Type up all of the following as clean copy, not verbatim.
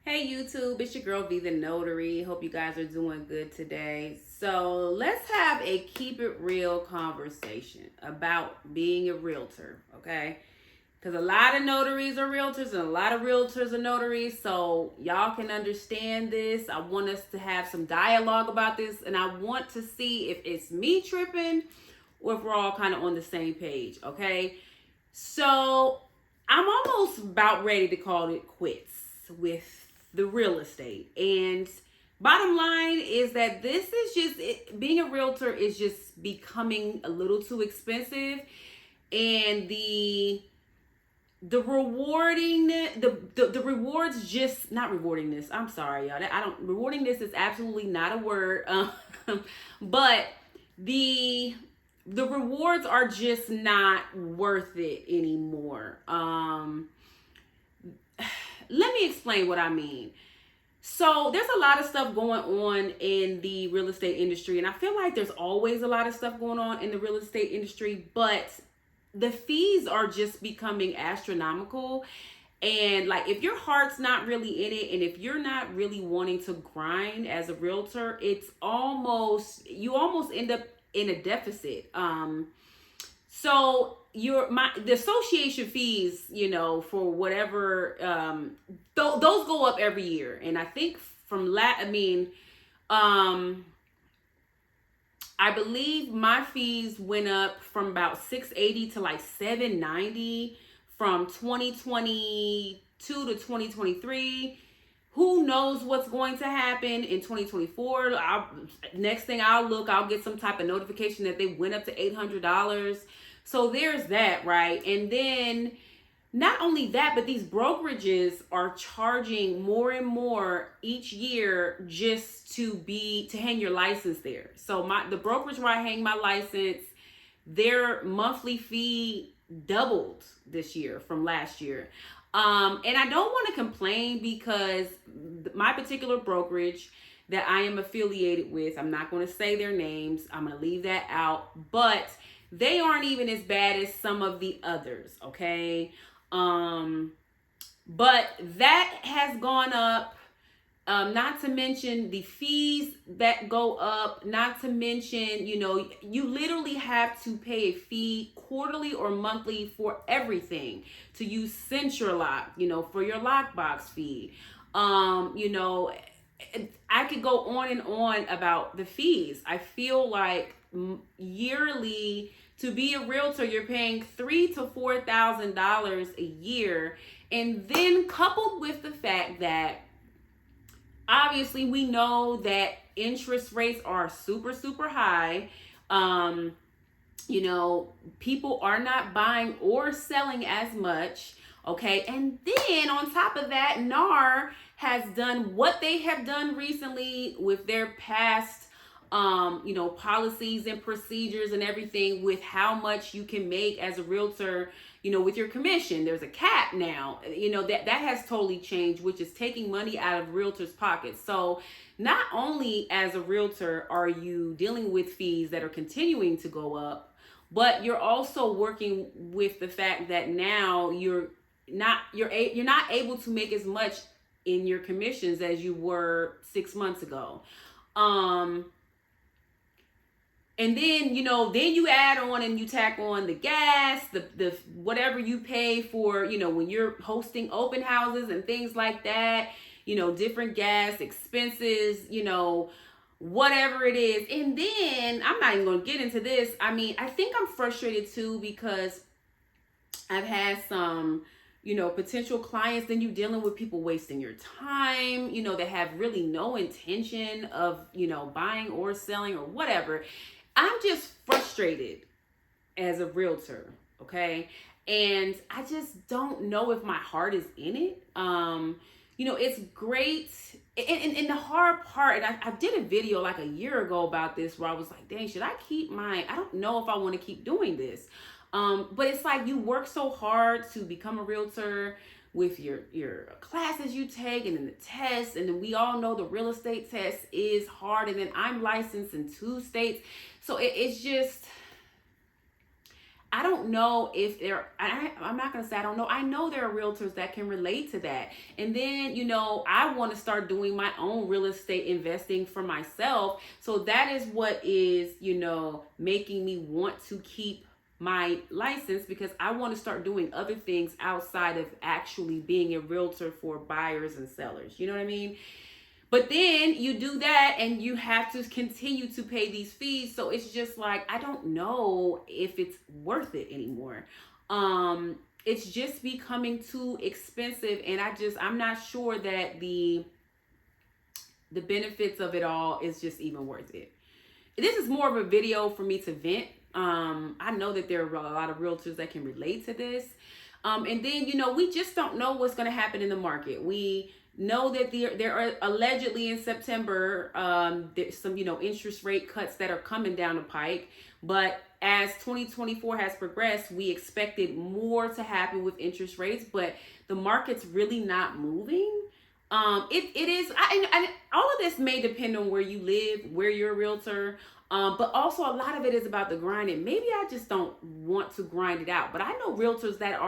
Hey YouTube, it's your girl V the Notary. Hope you guys are doing good today. So let's have a keep it real conversation about being a realtor, okay? Because a lot of notaries are realtors and a lot of realtors are notaries. So y'all can understand this. I want us to have some dialogue about this, and I want to see if it's me tripping or if we're all kind of on the same page, okay? So I'm almost about ready to call it quits with the real estate. And bottom line is that this is being a realtor is just becoming a little too expensive, and the rewarding the rewards just not rewarding this. I'm sorry, y'all. I don't rewarding this is absolutely not a word. But the rewards are just not worth it anymore. Let me explain what I mean. So there's a lot of stuff going on in the real estate industry, and I feel like there's always a lot of stuff going on in the real estate industry, but the fees are just becoming astronomical. And like, if your heart's not really in it, and if you're not really wanting to grind as a realtor, you almost end up in a deficit. So the association fees, for whatever, those go up every year, and I think I believe my fees went up from about 680 to like 790 from 2022 to 2023. Who knows what's going to happen in 2024? Next thing I'll get some type of notification that they went up to $800. So there's that, right? And then not only that, but these brokerages are charging more and more each year just to hang your license there. So the brokerage where I hang my license, their monthly fee doubled this year from last year. And I don't want to complain because my particular brokerage that I am affiliated with, I'm not going to say their names. I'm going to leave that out, but they aren't even as bad as some of the others. Okay. But that has gone up. Not to mention the fees that go up, not to mention, you literally have to pay a fee quarterly or monthly for everything to use CenturyLock, for your lockbox fee. I could go on and on about the fees. I feel like yearly to be a realtor, you're paying $3,000 to $4,000 a year. And then coupled with the fact that obviously we know that interest rates are super, super high. People are not buying or selling as much. Okay. And then on top of that, NAR has done what they have done recently with their past policies and procedures and everything with how much you can make as a realtor, with your commission. There's a cap now, that has totally changed, which is taking money out of realtors' pockets. So not only as a realtor are you dealing with fees that are continuing to go up, but you're also working with the fact that now you're not able to make as much in your commissions as you were 6 months ago. And then, then you add on and you tack on the gas, the whatever you pay for, when you're hosting open houses and things like that, different gas expenses, whatever it is. And then I'm not even going to get into this. I mean, I think I'm frustrated too because I've had some, potential clients, then you dealing with people wasting your time, that have really no intention of, buying or selling or whatever. I'm just frustrated as a realtor, okay? And I just don't know if my heart is in it. It's great. And the hard part, and I did a video like a year ago about this where I was like, dang, I don't know if I want to keep doing this. But it's like you work so hard to become a realtor with your classes you take and then the tests, and then we all know the real estate test is hard, and then I'm licensed in 2 states. So it's just, I don't know if I'm not going to say I don't know. I know there are realtors that can relate to that. And then, I want to start doing my own real estate investing for myself. So that is what is, making me want to keep my license, because I want to start doing other things outside of actually being a realtor for buyers and sellers. You know what I mean? But then you do that and you have to continue to pay these fees. So it's just like, I don't know if it's worth it anymore. It's just becoming too expensive, and I'm not sure that the benefits of it all is just even worth it. This is more of a video for me to vent. I know that there are a lot of realtors that can relate to this. And then, we just don't know what's going to happen in the market. We know that there are allegedly in September, there's some, interest rate cuts that are coming down the pike. But as 2024 has progressed, we expected more to happen with interest rates, but the market's really not moving. It is, all of this may depend on where you live, where you're a realtor. But also a lot of it is about the grinding. Maybe I just don't want to grind it out, but I know realtors that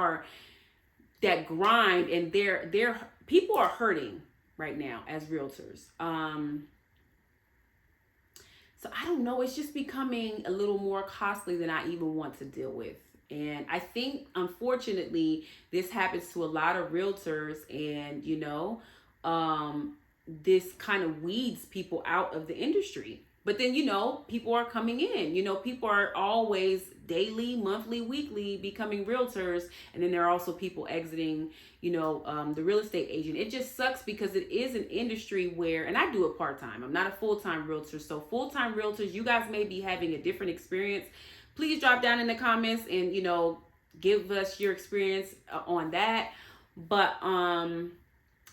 grind, and they're people are hurting right now as realtors. So I don't know. It's just becoming a little more costly than I even want to deal with. And I think, unfortunately, this happens to a lot of realtors, and, this kind of weeds people out of the industry. But then, people are coming in, people are always daily, monthly, weekly becoming realtors. And then there are also people exiting, the real estate agent. It just sucks because it is an industry where, and I do it part-time. I'm not a full-time realtor. So full-time realtors, you guys may be having a different experience. Please drop down in the comments and, give us your experience on that. But,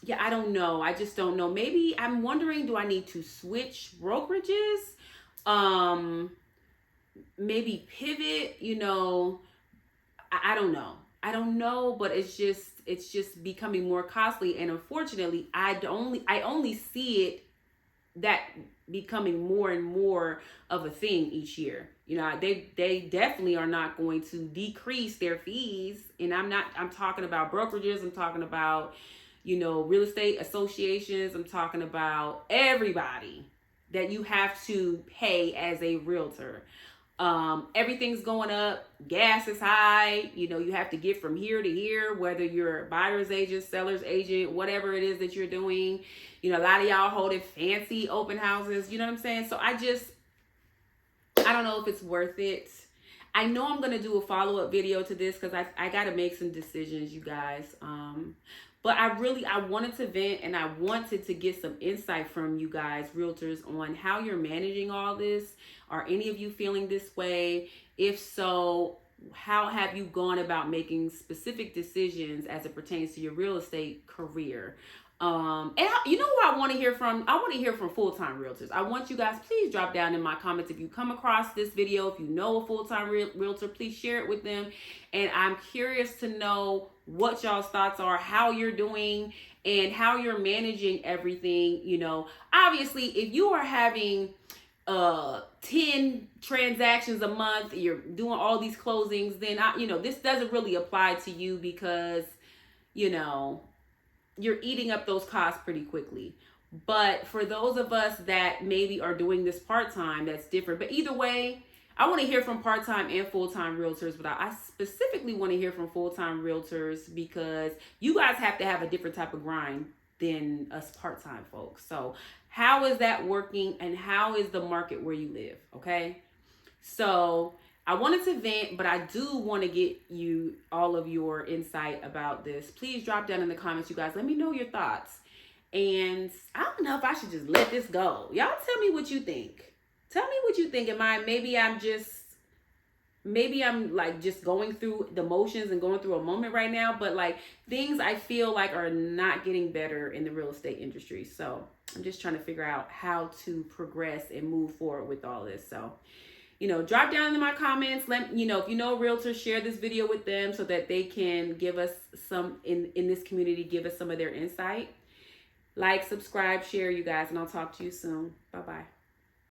yeah, I don't know. I just don't know. Maybe I'm wondering, do I need to switch brokerages? Maybe pivot, I don't know. I don't know, but it's just becoming more costly. And unfortunately, I only see it that becoming more and more of a thing each year. They definitely are not going to decrease their fees. And I'm talking about brokerages. I'm talking about, real estate associations. I'm talking about everybody that you have to pay as a realtor. Everything's going up. Gas is high. You have to get from here to here, whether you're a buyer's agent, seller's agent, whatever it is that you're doing. A lot of y'all holding fancy open houses. You know what I'm saying? So I don't know if it's worth it. I know I'm going to do a follow-up video to this because I got to make some decisions, you guys. But I wanted to vent, and I wanted to get some insight from you guys, realtors, on how you're managing all this. Are any of you feeling this way? If so, how have you gone about making specific decisions as it pertains to your real estate career? And you know who I want to hear from? I want to hear from full-time realtors. I want you guys, please drop down in my comments if you come across this video. If you know a full-time realtor, please share it with them. And I'm curious to know what y'all's thoughts are, how you're doing, and how you're managing everything. Obviously, if you are having 10 transactions a month, you're doing all these closings, then this doesn't really apply to you, because you're eating up those costs pretty quickly. But for those of us that maybe are doing this part-time, that's different. But either way, I want to hear from part-time and full-time realtors, but I specifically want to hear from full-time realtors, because you guys have to have a different type of grind than us part-time folks. So how is that working, and how is the market where you live? Okay. So I wanted to vent, but I do want to get you all of your insight about this. Please drop down in the comments, you guys. Let me know your thoughts. And I don't know if I should just let this go. Y'all tell me what you think. Tell me what you think. Maybe I'm like just going through the motions and going through a moment right now, but like things I feel like are not getting better in the real estate industry. So I'm just trying to figure out how to progress and move forward with all this. So, drop down in my comments. If you know a realtor, share this video with them so that they can give us some in this community, give us some of their insight. Like, subscribe, share, you guys, and I'll talk to you soon. Bye-bye.